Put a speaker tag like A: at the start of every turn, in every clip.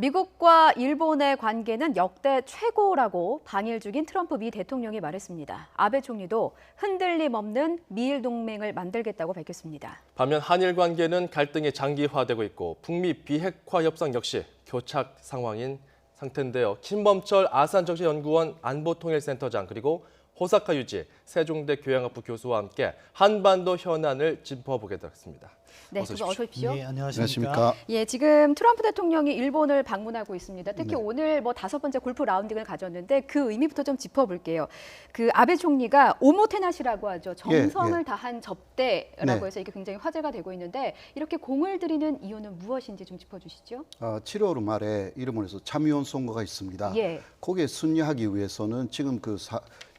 A: 미국과 일본의 관계는 역대 최고라고 방일 중인 트럼프 미 대통령이 말했습니다. 아베 총리도 흔들림 없는 미일 동맹을 만들겠다고 밝혔습니다.
B: 반면 한일 관계는 갈등이 장기화되고 있고 북미 비핵화 협상 역시 교착 상황인 상태인데요. 김범철 아산정치연구원 안보통일센터장 그리고 호사카 유지 세종대 교양학부 교수와 함께 한반도 현안을 짚어보겠습니다.
A: 네, 어서 오십시오.
C: 네, 안녕하십니까.
A: 예, 지금 트럼프 대통령이 일본을 방문하고 있습니다. 특히
C: 네.
A: 오늘 5번째 골프 라운딩을 가졌는데 그 의미부터 좀 짚어볼게요. 그 아베 총리가 오모테나시라고 하죠. 정성을 다한 접대라고 해서 이게 굉장히 화제가 되고 있는데 이렇게 공을 들이는 이유는 무엇인지 좀 짚어주시죠.
C: 7월 말에 일본에서 참의원 선거가 있습니다.
A: 예.
C: 거기에 승리하기 위해서는 지금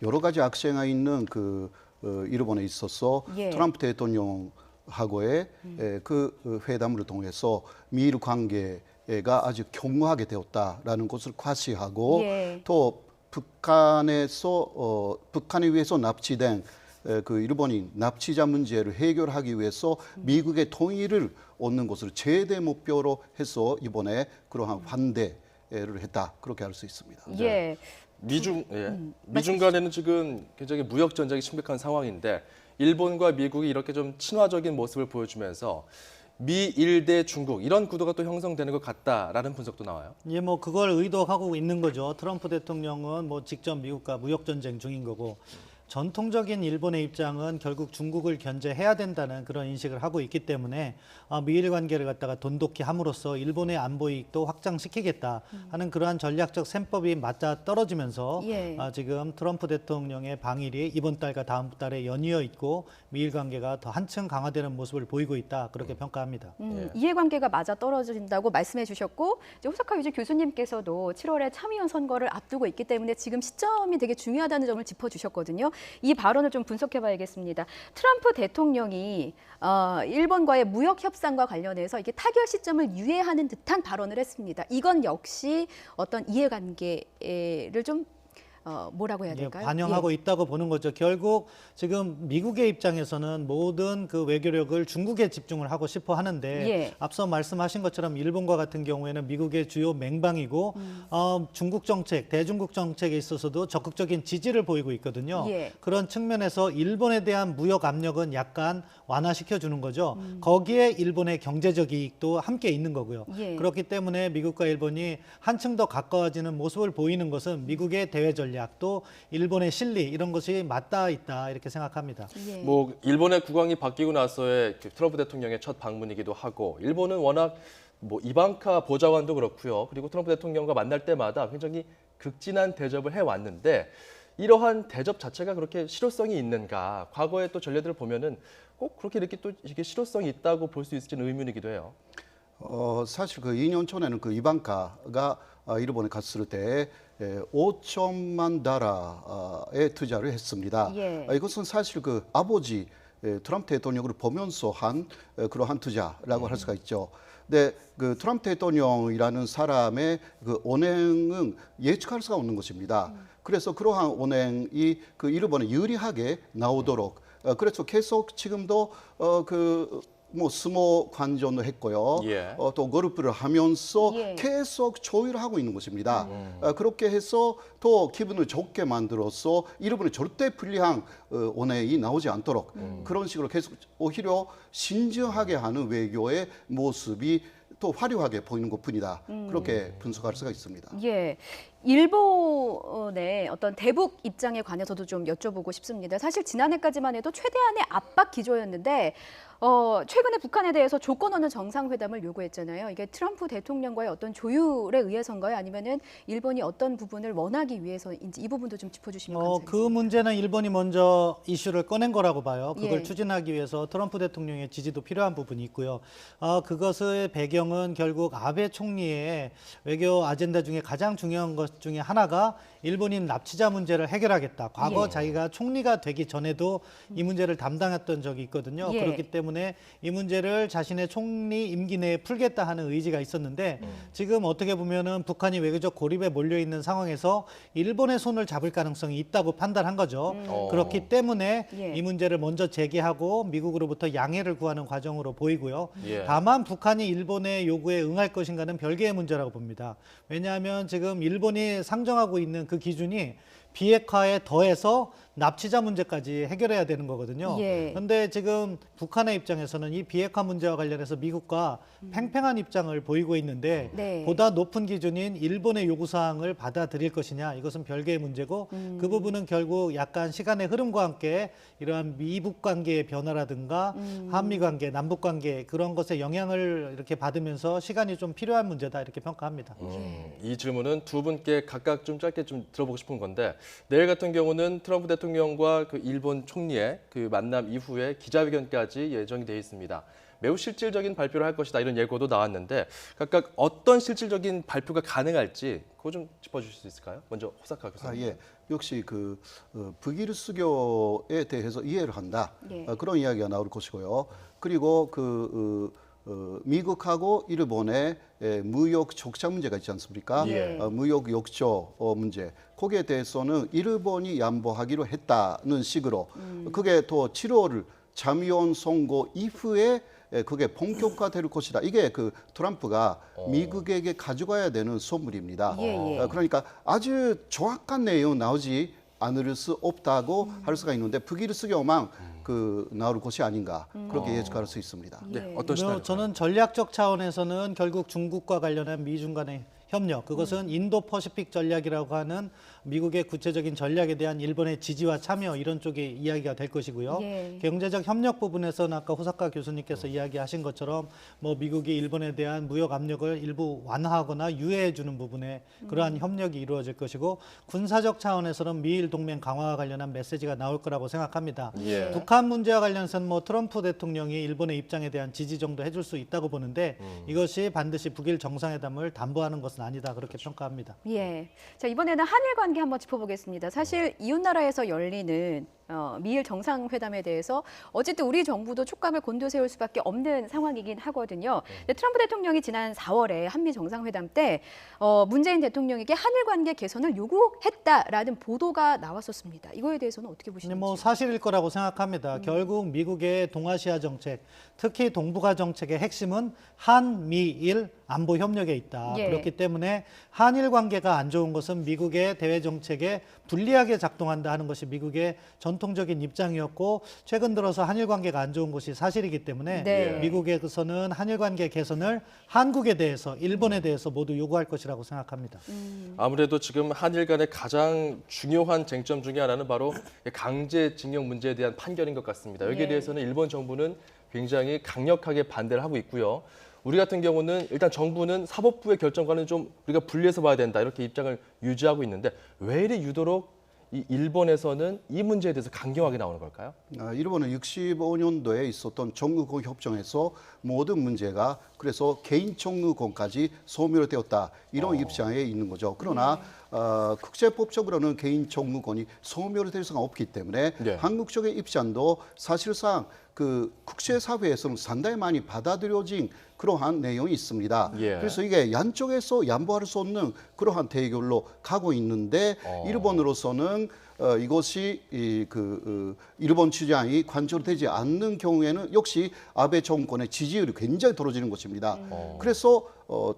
C: 여러 가지 악재가 있는 일본에 있어서 트럼프 대통령하고의 그 회담을 통해서 미일 관계가 아주 경화하게 되었다라는 것을 과시하고 또 북한에 의해서 납치된 그 일본인 납치자 문제를 해결하기 위해서 미국의 통일을 얻는 것을 최대 목표로 해서 이번에 그러한 환대를 했다 그렇게 할 수 있습니다.
A: 예.
B: 미중 간에는 지금 굉장히 무역 전쟁이 심각한 상황인데 일본과 미국이 이렇게 좀 친화적인 모습을 보여주면서 미일 대 중국 이런 구도가 또 형성되는 것 같다라는 분석도 나와요.
D: 예, 뭐 그걸 의도하고 있는 거죠. 트럼프 대통령은 뭐 직접 미국과 무역 전쟁 중인 거고 전통적인 일본의 입장은 결국 중국을 견제해야 된다는 그런 인식을 하고 있기 때문에 미일 관계를 갖다가 돈독히 함으로써 일본의 안보 이익도 확장시키겠다 하는 그러한 전략적 셈법이 맞아 떨어지면서 지금 트럼프 대통령의 방일이 이번 달과 다음 달에 연이어 있고 미일 관계가 더 한층 강화되는 모습을 보이고 있다 그렇게 평가합니다.
A: 이해관계가 맞아 떨어진다고 말씀해 주셨고 이제 호사카 유지 교수님께서도 7월에 참의원 선거를 앞두고 있기 때문에 지금 시점이 되게 중요하다는 점을 짚어주셨거든요. 이 발언을 좀 분석해봐야겠습니다. 트럼프 대통령이 일본과의 무역 협상과 관련해서 이게 타결 시점을 유예하는 듯한 발언을 했습니다. 이건 역시 어떤 이해관계를 좀 뭐라고 해야 될까요?
D: 반영하고 있다고 보는 거죠. 결국 지금 미국의 입장에서는 모든 그 외교력을 중국에 집중을 하고 싶어 하는데 앞서 말씀하신 것처럼 일본과 같은 경우에는 미국의 주요 맹방이고 중국 정책, 대중국 정책에 있어서도 적극적인 지지를 보이고 있거든요. 그런 측면에서 일본에 대한 무역 압력은 약간 완화시켜 주는 거죠. 거기에 일본의 경제적 이익도 함께 있는 거고요. 그렇기 때문에 미국과 일본이 한층 더 가까워지는 모습을 보이는 것은 미국의 대외 전략 또 일본의 실리 이런 것이 맞닿아 있다 이렇게 생각합니다.
B: 뭐 일본의 국왕이 바뀌고 나서의 트럼프 대통령의 첫 방문이기도 하고 일본은 워낙 뭐 이방카 보좌관도 그렇고요. 그리고 트럼프 대통령과 만날 때마다 굉장히 극진한 대접을 해왔는데 이러한 대접 자체가 그렇게 실효성이 있는가? 과거의 또 전례들을 보면은 꼭 그렇게 이렇게 또 이게 실효성이 있다고 볼 수 있을지는 의문이기도 해요.
C: 사실 그 2년 전에는 그 이방카가 일본에 갔을 때 5천만 달러의 투자를 했습니다. 이것은 사실 그 아버지 트럼프 대통령을 보면서 한 그러한 투자라고 할 수가 있죠. 근데 그 트럼프 대통령이라는 사람의 그 언행은 예측할 수가 없는 것입니다. 그래서 그러한 언행이 그 일본에 유리하게 나오도록 그래서 계속 지금도 뭐 스모 관전을 했고요. 또 골프를 하면서 계속 조율하고 있는 것입니다. 그렇게 해서 또 기분을 좋게 만들어서 일본에 절대 불리한 언행이 나오지 않도록 그런 식으로 계속 오히려 신중하게 하는 외교의 모습이 또 화려하게 보이는 것뿐이다. 그렇게 분석할 수가 있습니다.
A: 일본의 어떤 대북 입장에 관해서도 좀 여쭤보고 싶습니다. 사실 지난해까지만 해도 최대한의 압박 기조였는데 최근에 북한에 대해서 조건 없는 정상회담을 요구했잖아요. 이게 트럼프 대통령과의 어떤 조율에 의해서인가요? 아니면은 일본이 어떤 부분을 원하기 위해서인지 이 부분도 좀 짚어주시면 감사하겠습니다.
D: 그 문제는 일본이 먼저 이슈를 꺼낸 거라고 봐요. 그걸 추진하기 위해서 트럼프 대통령의 지지도 필요한 부분이 있고요. 그것의 배경은 결국 아베 총리의 외교 아젠다 중에 가장 중요한 것 것 중에 하나가 일본인 납치자 문제를 해결하겠다. 과거
A: 예.
D: 자기가 총리가 되기 전에도 이 문제를 담당했던 적이 있거든요.
A: 예.
D: 그렇기 때문에 이 문제를 자신의 총리 임기 내에 풀겠다 하는 의지가 있었는데 지금 어떻게 보면은 북한이 외교적 고립에 몰려 있는 상황에서 일본의 손을 잡을 가능성이 있다고 판단한 거죠. 그렇기 때문에
A: 예.
D: 이 문제를 먼저 제기하고 미국으로부터 양해를 구하는 과정으로 보이고요.
B: 예.
D: 다만 북한이 일본의 요구에 응할 것인가는 별개의 문제라고 봅니다. 왜냐하면 지금 일본이 상정하고 있는 그 기준이 비핵화에 더해서 납치자 문제까지 해결해야 되는 거거든요.
A: 예.
D: 그런데 지금 북한의 입장에서는 이 비핵화 문제와 관련해서 미국과 팽팽한 입장을 보이고 있는데
A: 네.
D: 보다 높은 기준인 일본의 요구사항을 받아들일 것이냐 이것은 별개의 문제고 그 부분은 결국 약간 시간의 흐름과 함께 이러한 미북 관계의 변화라든가 한미 관계, 남북 관계 그런 것에 영향을 이렇게 받으면서 시간이 좀 필요한 문제다 이렇게 평가합니다.
B: 이 질문은 두 분께 각각 좀 짧게 좀 들어보고 싶은 건데 내일 같은 경우는 트럼프 대통령과 그 일본 총리의 그 만남 이후에 기자회견까지 예정이 돼 있습니다. 매우 실질적인 발표를 할 것이다 이런 예고도 나왔는데 각각 어떤 실질적인 발표가 가능할지 그거 좀 짚어주실 수 있을까요? 먼저 호사카 교수님.
C: 예. 역시 북일 수교에 대해서 이해를 한다.
A: 예.
C: 그런 이야기가 나올 것이고요. 그리고 미국하고 일본의 무역 적자 문제가 있지 않습니까?
B: 예.
C: 무역 욕조 문제. 거기에 대해서는 일본이 양보하기로 했다는 식으로 그게 또 7월 참의원 선거 이후에 그게 본격화될 것이다. 이게 트럼프가 미국에게 가져가야 되는 선물입니다.
A: 예, 예.
C: 그러니까 아주 정확한 내용 나오지 않을 수 없다고 할 수가 있는데 북일 수교만 나올 것이 아닌가 그렇게 예측할 수 있습니다.
B: 네, 어떤 시나리오?
D: 저는 전략적 차원에서는 결국 중국과 관련한 미중 간의 협력, 그것은 인도 퍼시픽 전략이라고 하는 미국의 구체적인 전략에 대한 일본의 지지와 참여 이런 쪽에 이야기가 될 것이고요.
A: 예.
D: 경제적 협력 부분에서는 아까 호사카 교수님께서 이야기하신 것처럼 뭐 미국이 일본에 대한 무역 압력을 일부 완화하거나 유예해 주는 부분에 그러한 협력이 이루어질 것이고 군사적 차원에서는 미일 동맹 강화와 관련한 메시지가 나올 거라고 생각합니다.
B: 예.
D: 북한 문제와 관련해서는 뭐 트럼프 대통령이 일본의 입장에 대한 지지 정도 해줄 수 있다고 보는데 이것이 반드시 북일 정상회담을 담보하는 것은 아니다 그렇게 평가합니다.
A: 예. 자, 이번에는 한일 관계 한번 짚어보겠습니다. 사실 이웃 나라에서 열리는 미일 정상회담에 대해서 어쨌든 우리 정부도 촉감을 곤두세울 수밖에 없는 상황이긴 하거든요. 근데 트럼프 대통령이 지난 4월에 한미 정상회담 때 문재인 대통령에게 한일 관계 개선을 요구했다라는 보도가 나왔었습니다. 이거에 대해서는 어떻게 보시는지?
D: 뭐 사실일 거라고 생각합니다. 결국 미국의 동아시아 정책, 특히 동북아 정책의 핵심은 한미일 안보 협력에 있다.
A: 예.
D: 그렇기 때문에 한일 관계가 안 좋은 것은 미국의 대외 정책에 불리하게 작동한다 하는 것이 미국의 전통적인 입장이었고 최근 들어서 한일 관계가 안 좋은 것이 사실이기 때문에
A: 네.
D: 미국에서는 한일 관계 개선을 한국에 대해서 일본에 대해서 모두 요구할 것이라고 생각합니다.
B: 아무래도 지금 한일 간의 가장 중요한 쟁점 중에 하나는 바로 강제징용 문제에 대한 판결인 것 같습니다. 여기에
A: 예.
B: 대해서는 일본 정부는 굉장히 강력하게 반대를 하고 있고요. 우리 같은 경우는 일단 정부는 사법부의 결정과는 좀 우리가 분리해서 봐야 된다 이렇게 입장을 유지하고 있는데 왜 이리 유도록 이 일본에서는 이 문제에 대해서 강경하게 나오는 걸까요?
C: 일본은 65년도에 있었던 정의권 협정에서 모든 문제가 그래서 개인 청구권까지 소멸되었다 이런 입장에 있는 거죠. 그러나 국제법적으로는 개인 청구권이 소멸될 수가 없기 때문에
B: 네.
C: 한국 쪽의 입장도 사실상 국제사회에서는 상당히 많이 받아들여진 그러한 내용이 있습니다.
B: 예.
C: 그래서 이게 양쪽에서 양보할 수 없는 그러한 대결로 가고 있는데 일본으로서는 이것이 일본 주장이 관철되지 않는 경우에는 역시 아베 정권의 지지율이 굉장히 떨어지는 것입니다. 그래서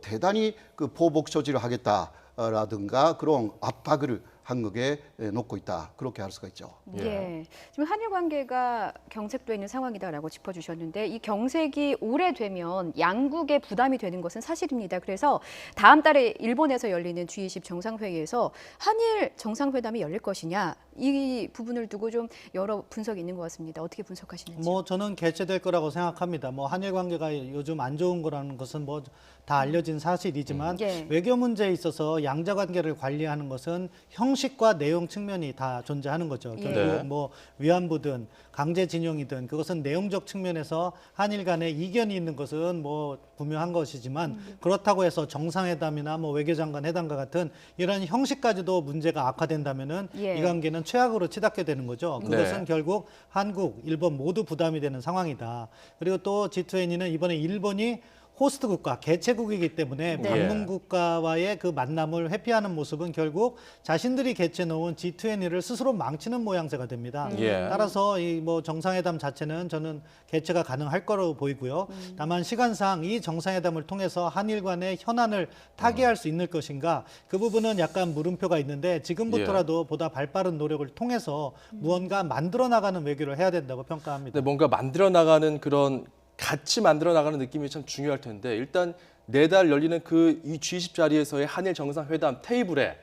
C: 대단히 보복 처지를 하겠다라든가 그런 압박을 한국에 놓고 있다. 그렇게 할 수가 있죠.
A: 예. 지금 한일 관계가 경색돼 있는 상황이다라고 짚어주셨는데 이 경색이 오래되면 양국의 부담이 되는 것은 사실입니다. 그래서 다음 달에 일본에서 열리는 G20 정상회의에서 한일 정상회담이 열릴 것이냐 이 부분을 두고 좀 여러 분석이 있는 것 같습니다. 어떻게 분석하시는지?
D: 뭐 저는 개최될 거라고 생각합니다. 뭐 한일 관계가 요즘 안 좋은 거라는 것은 뭐 다 알려진 사실이지만
A: 예.
D: 외교 문제에 있어서 양자 관계를 관리하는 것은 형 형식과 내용 측면이 다 존재하는 거죠. 결국
B: 네.
D: 뭐 위안부든 강제징용이든 그것은 내용적 측면에서 한일 간에 이견이 있는 것은 뭐 분명한 것이지만 그렇다고 해서 정상회담이나 뭐 외교장관 회담과 같은 이런 형식까지도 문제가 악화된다면은 이 관계는 최악으로 치닫게 되는 거죠. 그것은
B: 네.
D: 결국 한국, 일본 모두 부담이 되는 상황이다. 그리고 또 G20는 이번에 일본이 호스트 국가, 개최국이기 때문에 방문 국가와의 그 만남을 회피하는 모습은 결국 자신들이 개최 놓은 G20를 스스로 망치는 모양새가 됩니다. 따라서 이 뭐 정상회담 자체는 저는 개최가 가능할 거라고 보이고요. 다만 시간상 이 정상회담을 통해서 한일 간의 현안을 타개할 수 있는 것인가 그 부분은 약간 물음표가 있는데 지금부터라도 보다 발빠른 노력을 통해서 무언가 만들어 나가는 외교를 해야 된다고 평가합니다.
B: 근데 뭔가 만들어 나가는 그런 같이 만들어 나가는 느낌이 참 중요할 텐데 일단 내달 열리는 그 이 G20 자리에서의 한일 정상회담 테이블에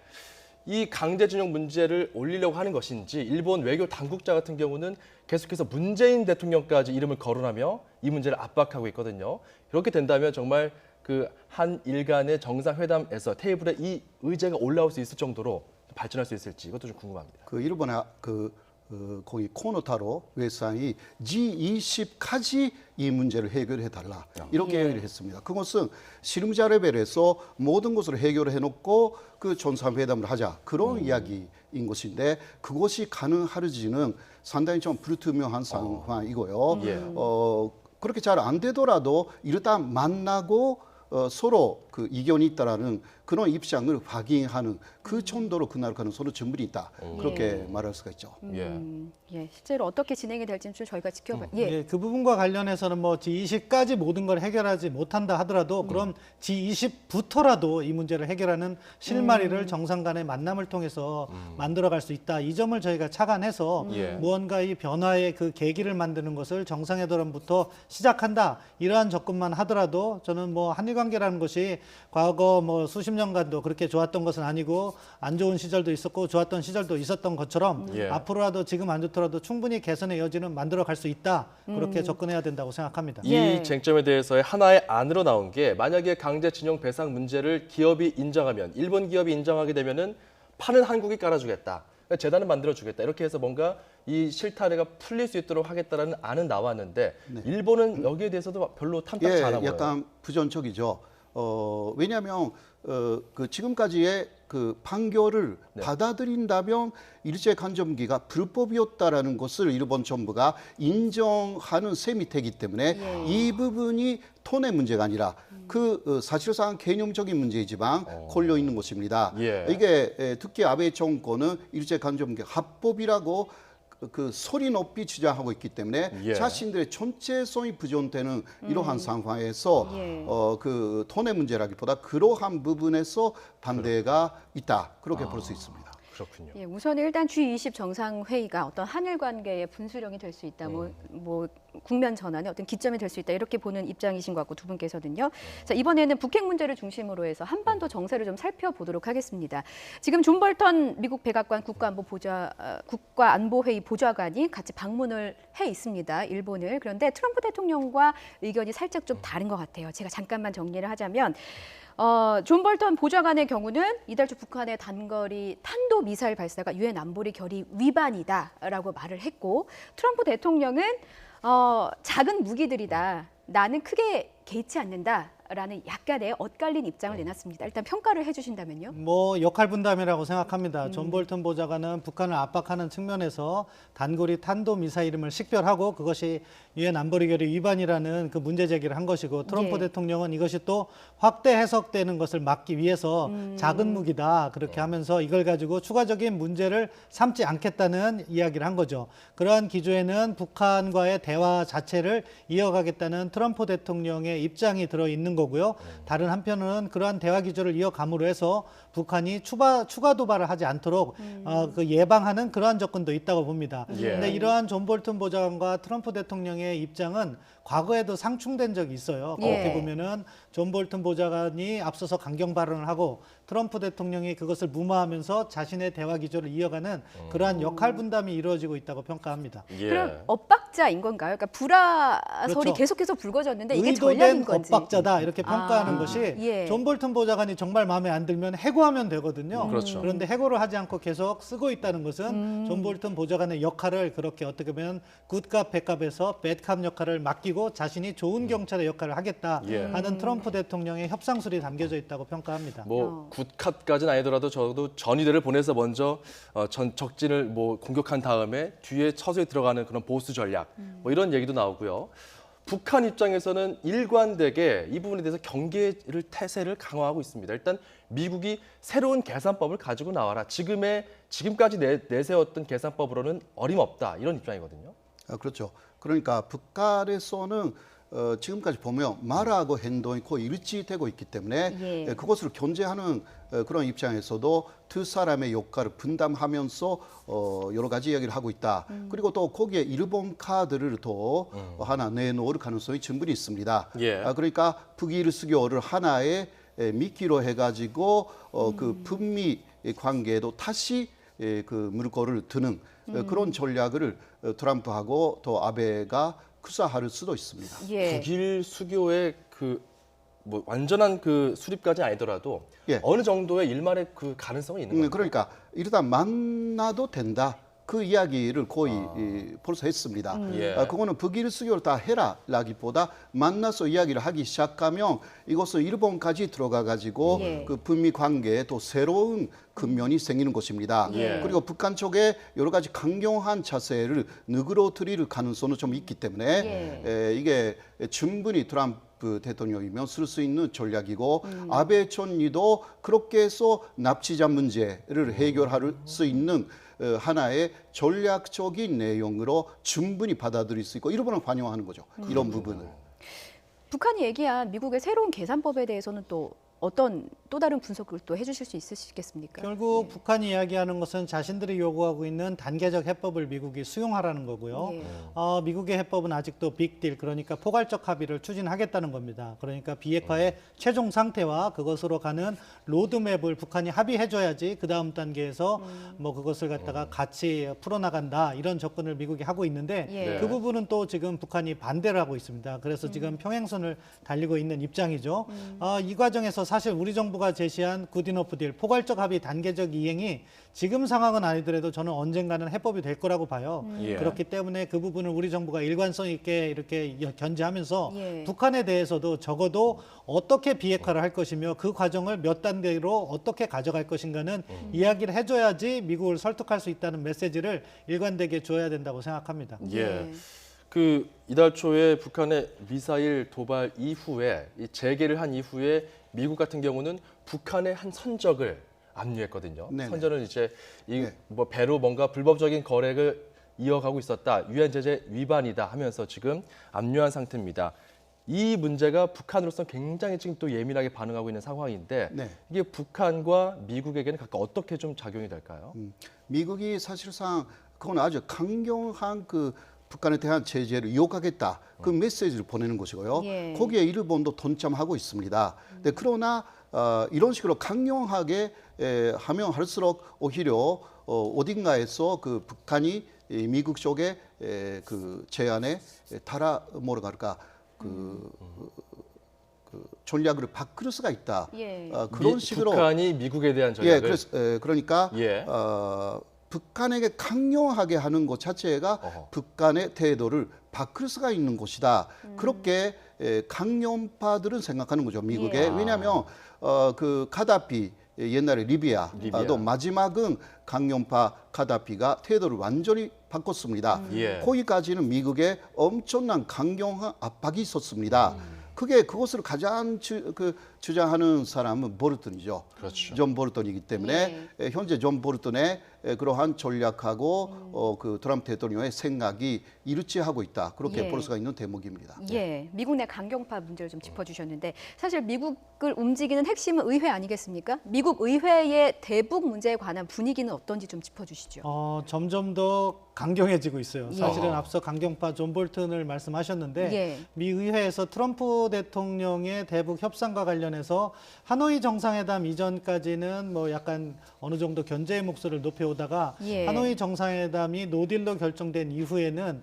B: 이 강제징용 문제를 올리려고 하는 것인지 일본 외교 당국자 같은 경우는 계속해서 문재인 대통령까지 이름을 거론하며 이 문제를 압박하고 있거든요. 이렇게 된다면 정말 그 한일 간의 정상회담에서 테이블에 이 의제가 올라올 수 있을 정도로 발전할 수 있을지 이것도 좀 궁금합니다.
C: 그 일본의 거기 코노타로 외상이 G20까지 이 문제를 해결해 달라 이렇게 얘기를 했습니다. 그것은 실무자 레벨에서 모든 것을 해결해 놓고 그 정상회담을 하자 그런 이야기인 것인데 그것이 가능할지는 상당히 좀 불투명한 상황이고요. 그렇게 잘 안 되더라도 일단 만나고 서로 그 이견이 있다라는 그런 입장을 확인하는 그 정도로 그날 가능성은 충분히 있다. 그렇게 말할 수가 있죠.
A: 실제로 어떻게 진행이 될지는 좀 저희가 지켜봐.
D: 그 부분과 관련해서는 뭐 G20까지 모든 걸 해결하지 못한다 하더라도 그럼 G20부터라도 이 문제를 해결하는 실마리를 정상 간의 만남을 통해서 만들어갈 수 있다. 이 점을 저희가 착안해서 무언가 이 변화의 그 계기를 만드는 것을 정상회담부터 시작한다. 이러한 접근만 하더라도 저는 뭐 한일 관계라는 것이 과거 뭐 수십 년간도 그렇게 좋았던 것은 아니고 안 좋은 시절도 있었고 좋았던 시절도 있었던 것처럼 앞으로라도 지금 안 좋더라도 충분히 개선의 여지는 만들어 갈 수 있다. 그렇게 접근해야 된다고 생각합니다.
B: 이 쟁점에 대해서의 하나의 안으로 나온 게 만약에 강제징용 배상 문제를 기업이 인정하면 일본 기업이 인정하게 되면은 판은 한국이 깔아주겠다. 재단을 만들어주겠다. 이렇게 해서 뭔가 이 실타래가 풀릴 수 있도록 하겠다라는 안은 나왔는데 일본은 여기에 대해서도 별로 탐탁지 않아 보여요.
C: 약간 부정적이죠. 왜냐하면 그 지금까지의 그 판결을 받아들인다면 일제강점기가 불법이었다라는 것을 일본 정부가 인정하는 셈이 되기 때문에 이 부분이 톤의 문제가 아니라 그 사실상 개념적인 문제이지만 걸려 있는 것입니다. 이게 특히 아베 정권은 일제강점기 합법이라고 그 소리 높이 주장하고 있기 때문에 자신들의 전체성이 부정되는 이러한 상황에서 그 톤의 문제라기보다 그러한 부분에서 반대가 있다 그렇게 볼 수 있습니다.
B: 그렇군요.
A: 우선 일단 G20 정상회의가 어떤 한일 관계의 분수령이 될 수 있다. 뭐 국면 전환의 어떤 기점이 될 수 있다. 이렇게 보는 입장이신 것 같고 두 분께서는요. 자, 이번에는 북핵 문제를 중심으로 해서 한반도 정세를 좀 살펴보도록 하겠습니다. 지금 존 볼턴 미국 백악관 국가안보회의 보좌관이 같이 방문을 해 있습니다. 일본을. 그런데 트럼프 대통령과 의견이 살짝 좀 다른 것 같아요. 제가 잠깐만 정리를 하자면 존 볼턴 보좌관의 경우는 이달 초 북한의 단거리 탄도미사일 발사가 유엔 안보리 결의 위반이다라고 말을 했고 트럼프 대통령은 작은 무기들이다. 나는 크게 개의치 않는다라는 약간의 엇갈린 입장을 내놨습니다. 일단 평가를 해주신다면요.
D: 뭐 역할 분담이라고 생각합니다. 존 볼턴 보좌관은 북한을 압박하는 측면에서 단거리 탄도 미사일임을 식별하고 그것이 유엔 안보리 결의 위반이라는 그 문제 제기를 한 것이고 트럼프 대통령은 이것이 또 확대 해석되는 것을 막기 위해서 작은 무기다 그렇게 하면서 이걸 가지고 추가적인 문제를 삼지 않겠다는 이야기를 한 거죠. 그러한 기조에는 북한과의 대화 자체를 이어가겠다는 트럼프 대통령의 입장이 들어있는 거고요. 다른 한편으로는 그러한 대화 기조를 이어감으로 해서 북한이 추가 도발을 하지 않도록 그 예방하는 그러한 접근도 있다고 봅니다. 그런데 이러한 존 볼턴 보좌관과 트럼프 대통령의 입장은 과거에도 상충된 적이 있어요.
A: 예.
D: 그렇게 보면은 존 볼튼 보좌관이 앞서서 강경 발언을 하고 트럼프 대통령이 그것을 무마하면서 자신의 대화 기조를 이어가는 그러한 역할 분담이 이루어지고 있다고 평가합니다.
B: 예.
A: 그럼 엇박자인 건가요? 그러니까 불화설이
D: 그렇죠.
A: 계속해서 불거졌는데 이게 전략인
D: 의도된
A: 건지.
D: 엇박자다 이렇게 평가하는 것이
A: 예.
D: 존 볼튼 보좌관이 정말 마음에 안 들면 해고하면 되거든요.
B: 그렇죠.
D: 그런데 해고를 하지 않고 계속 쓰고 있다는 것은 존 볼튼 보좌관의 역할을 그렇게 어떻게 보면 굿캅 배캅에서 배드캅 역할을 맡기고 자신이 좋은 경찰의 역할을 하겠다
B: 예.
D: 하는 트럼프 대통령의 협상술이 담겨져 있다고 평가합니다.
B: 뭐 굿컷까지는 아니더라도 적어도 전위대를 보내서 먼저 전 적진을 뭐 공격한 다음에 뒤에 서서히 들어가는 그런 보수 전략 뭐 이런 얘기도 나오고요. 북한 입장에서는 일관되게 이 부분에 대해서 경계를 태세를 강화하고 있습니다. 일단 미국이 새로운 계산법을 가지고 나와라. 지금까지 내세웠던 계산법으로는 어림없다. 이런 입장이거든요.
C: 그렇죠. 그러니까 북한에서는 지금까지 보면 말하고 행동이 거의 일치되고 있기 때문에
A: 예.
C: 그것을 견제하는 그런 입장에서도 두 사람의 역할을 분담하면서 여러 가지 이야기를 하고 있다. 그리고 또 거기에 일본 카드를 또 하나 내놓을 가능성이 충분히 있습니다.
B: 예.
C: 그러니까 북일 수교를 하나의 미끼로 해가지고 그 북미 관계에도 다시 그 물꼬를 드는 그런 전략을 트럼프하고 또 아베가 구사할 수도 있습니다.
A: 예.
B: 북일 수교의 그 뭐 완전한 그 수립까지 아니더라도
C: 예.
B: 어느 정도의 일말의 그 가능성이 있는 거죠.
C: 그러니까 일단 만나도 된다. 그 이야기를 거의 벌써 했습니다.
B: 예.
C: 그거는 북일 수교를 다 해라라기보다 만나서 이야기를 하기 시작하면 이것은 일본까지 들어가 가지고
A: 예.
C: 그 북미 관계에 또 새로운 근면이 생기는 것입니다.
B: 예.
C: 그리고 북한 쪽에 여러 가지 강경한 자세를 누그러뜨릴 가능성은 좀 있기 때문에 이게 충분히 트럼프 대통령이면 쓸 수 있는 전략이고 아베 총리도 그렇게 해서 납치자 문제를 해결할 수 있는 하나의 전략적인 내용으로 충분히 받아들일 수 있고 일본은 환영하는 거죠. 이런 부분을.
A: 북한이 얘기한 미국의 새로운 계산법에 대해서는 또 어떤 또 다른 분석을 또 해주실 수 있으시겠습니까?
D: 결국 북한이 이야기하는 것은 자신들이 요구하고 있는 단계적 해법을 미국이 수용하라는 거고요.
A: 예.
D: 미국의 해법은 아직도 빅딜, 그러니까 포괄적 합의를 추진하겠다는 겁니다. 그러니까 비핵화의 최종 상태와 그것으로 가는 로드맵을 북한이 합의해줘야지 그 다음 단계에서 뭐 그것을 갖다가 같이 풀어나간다 이런 접근을 미국이 하고 있는데
A: 예.
D: 그 부분은 또 지금 북한이 반대를 하고 있습니다. 그래서 지금 평행선을 달리고 있는 입장이죠. 이 과정에서 사실 우리 정부가 제시한 굿이너프 딜, 포괄적 합의 단계적 이행이 지금 상황은 아니더라도 저는 언젠가는 해법이 될 거라고 봐요.
B: 예.
D: 그렇기 때문에 그 부분을 우리 정부가 일관성 있게 이렇게 견제하면서
A: 예.
D: 북한에 대해서도 적어도 어떻게 비핵화를 할 것이며 그 과정을 몇 단계로 어떻게 가져갈 것인가는 이야기를 해줘야지 미국을 설득할 수 있다는 메시지를 일관되게 줘야 된다고 생각합니다.
B: 예. 그 이달 초에 북한의 미사일 도발 이후에 이 재개를 한 이후에 미국 같은 경우는 북한의 한 선적을 압류했거든요.
C: 네네.
B: 선전을 이제 이
C: 네.
B: 뭐 배로 뭔가 불법적인 거래를 이어가고 있었다. 유엔 제재 위반이다 하면서 지금 압류한 상태입니다. 이 문제가 북한으로서 굉장히 지금 또 예민하게 반응하고 있는 상황인데
C: 네.
B: 이게 북한과 미국에게는 각각 어떻게 좀 작용이 될까요?
C: 미국이 사실상 그건 아주 강경한 그 북한에 대한 제재를 이어가겠다. 그 메시지를 보내는 것이고요.
A: 예.
C: 거기에 일본도 동참하고 있습니다. 그러나 이런 식으로 강경하게 하면 할수록 오히려 어딘가에서 그 북한이 미국 쪽에 그 제안에 따라 뭐라 할까 그 전략을 바꿀 수가 있다.
A: 예.
C: 그런 식으로
B: 북한이 미국에 대한 전략을
C: 그러니까
B: 예.
C: 북한에게 강요하게 하는 것 자체가
B: 어허.
C: 북한의 태도를 바꿀 수가 있는 것이다. 그렇게 강요파들은 생각하는 거죠, 미국에.
A: 예.
C: 왜냐하면 그 카다피 옛날에 리비아도 마지막은 강요파 카다피가 태도를 완전히 바꿨습니다.
B: 예.
C: 거기까지는 미국에 엄청난 강경한 압박이 있었습니다. 그것을 가장 주장하는 사람은 볼턴이죠.
B: 그렇죠.
C: 존 볼턴이기 때문에 현재 존 볼턴의 그러한 전략하고 그 트럼프 대통령의 생각이 일치하고 있다. 그렇게 볼 수가 있는 대목입니다.
A: 예, 미국 내 강경파 문제를 좀 짚어주셨는데 사실 미국을 움직이는 핵심은 의회 아니겠습니까? 미국 의회의 대북 문제에 관한 분위기는 어떤지 좀 짚어주시죠.
D: 점점 더 강경해지고 있어요. 사실은 앞서 강경파 존 볼턴을 말씀하셨는데 미 의회에서 트럼프 대통령의 대북 협상과 관련해서 하노이 정상회담 이전까지는 뭐 약간 어느 정도 견제의 목소리를 높여오다가 하노이 정상회담이 노딜로 결정된 이후에는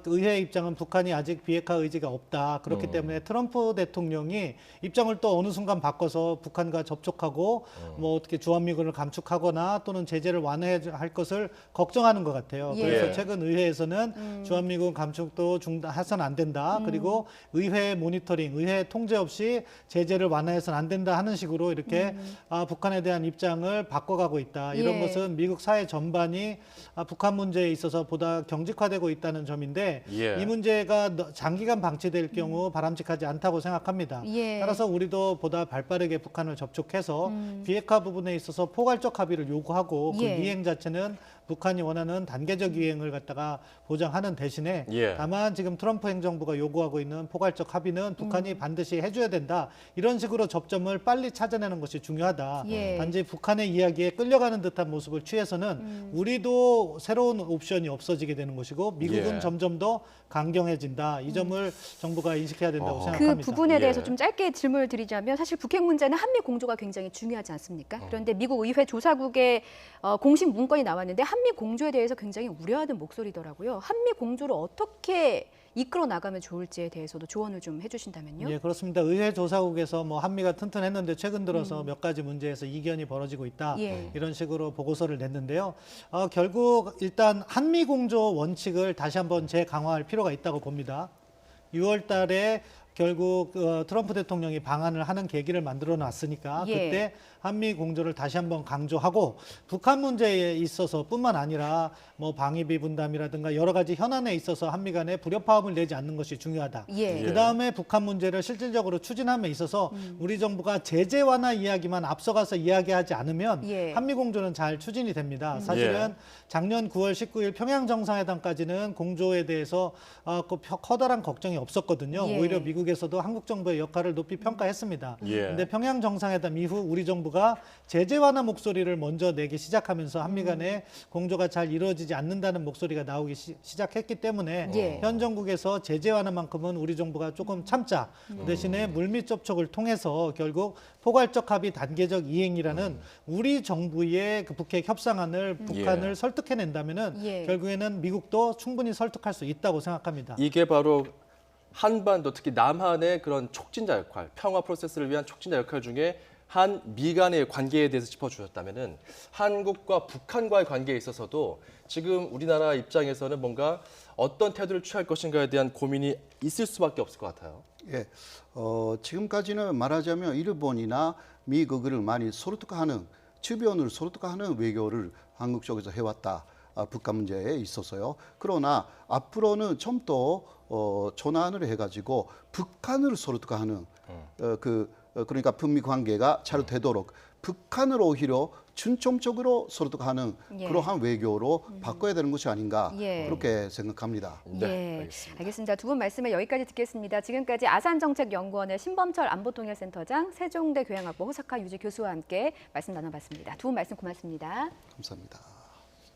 D: 의회 입장은 북한이 아직 비핵화 의지가 없다. 그렇기 때문에 트럼프 대통령이 입장을 또 어느 순간 바꿔서 북한과 접촉하고 뭐 어떻게 주한미군을 감축하거나 또는 제재를 완화할 것을 걱정하는 것 같아요. 그래서 최근 의회에서는 주한미군 감축도 해서는 안 된다. 그리고 의회 모니터링, 의회 통제 없이 제재를 완화해서는 안 된다 하는 식으로 이렇게 북한에 대한 입장을 바꿔가고 있다. 이런 것은 미국 사회 전반이 북한 문제에 있어서 보다 경직화되고 있다는 점인데 이 문제가 장기간 방치될 경우 바람직하지 않다고 생각합니다. 따라서 우리도 보다 발빠르게 북한을 접촉해서 비핵화 부분에 있어서 포괄적 합의를 요구하고 그 이행 자체는 북한이 원하는 단계적 이행을 갖다가 보장하는 대신에 다만 지금 트럼프 행정부가 요구하고 있는 포괄적 합의는 북한이 반드시 해줘야 된다. 이런 식으로 접점을 빨리 찾아내는 것이 중요하다. 단지 북한의 이야기에 끌려가는 듯한 모습을 취해서는 우리도 새로운 옵션이 없어지게 되는 것이고 미국은 점점 더 강경해진다. 이 점을 정부가 인식해야 된다고 생각합니다.
A: 그 부분에 대해서 좀 짧게 질문을 드리자면 사실 북핵 문제는 한미 공조가 굉장히 중요하지 않습니까? 그런데 미국 의회 조사국의 공식 문건이 나왔는데 한미 공조에 대해서 굉장히 우려하는 목소리더라고요. 한미 공조를 어떻게 이끌어 나가면 좋을지에 대해서도 조언을 좀 해주신다면요.
D: 예, 그렇습니다. 의회 조사국에서 뭐 한미가 튼튼했는데 최근 들어서 몇 가지 문제에서 이견이 벌어지고 있다. 이런 식으로 보고서를 냈는데요. 결국 일단 한미 공조 원칙을 다시 한번 재강화할 필요가 있다고 봅니다. 6월 달에 결국 트럼프 대통령이 방한을 하는 계기를 만들어 놨으니까 그때 한미 공조를 다시 한번 강조하고 북한 문제에 있어서 뿐만 아니라 뭐 방위비 분담이라든가 여러 가지 현안에 있어서 한미 간에 불협화음을 내지 않는 것이 중요하다. 그다음에 북한 문제를 실질적으로 추진함에 있어서 우리 정부가 제재 완화 이야기만 앞서가서 이야기하지 않으면 한미 공조는 잘 추진이 됩니다. 사실은 작년 9월 19일 평양 정상회담까지는 공조에 대해서 커다란 걱정이 없었거든요. 오히려 미국에서도 한국 정부의 역할을 높이 평가했습니다. 그런데 평양 정상회담 이후 우리 정부가 제재 완화 목소리를 먼저 내기 시작하면서 한미 간의 공조가 잘 이루어지지 않는다는 목소리가 나오기 시작했기 때문에 현 정국에서 제재 완화만큼은 우리 정부가 조금 참자. 대신에 물밑 접촉을 통해서 결국 포괄적 합의 단계적 이행이라는 우리 정부의 그 북핵 협상안을 북한을 설득해낸다면은 결국에는 미국도 충분히 설득할 수 있다고 생각합니다.
B: 이게 바로 한반도 특히 남한의 그런 촉진자 역할, 평화 프로세스를 위한 촉진자 역할 중에 한 미 간의 관계에 대해서 짚어주셨다면은 한국과 북한과의 관계에 있어서도 지금 우리나라 입장에서는 뭔가 어떤 태도를 취할 것인가에 대한 고민이 있을 수밖에 없을 것 같아요.
C: 지금까지는 말하자면 일본이나 미국을 많이 설득하는 주변을 설득하는 외교를 한국 쪽에서 해왔다. 북한 문제에 있어서요. 그러나 앞으로는 좀 더 전환을 해가지고 북한을 설득하는 그러니까 북미 관계가 잘 되도록 북한을 오히려 중점적으로 설득하는 그러한 외교로 바꿔야 되는 것이 아닌가 그렇게 생각합니다.
B: 네,
A: 알겠습니다. 두 분 말씀을 여기까지 듣겠습니다. 지금까지 아산정책연구원의 신범철 안보통일센터장, 세종대 교양학부 호사카 유지 교수와 함께 말씀 나눠봤습니다. 두 분 말씀 고맙습니다.
C: 감사합니다.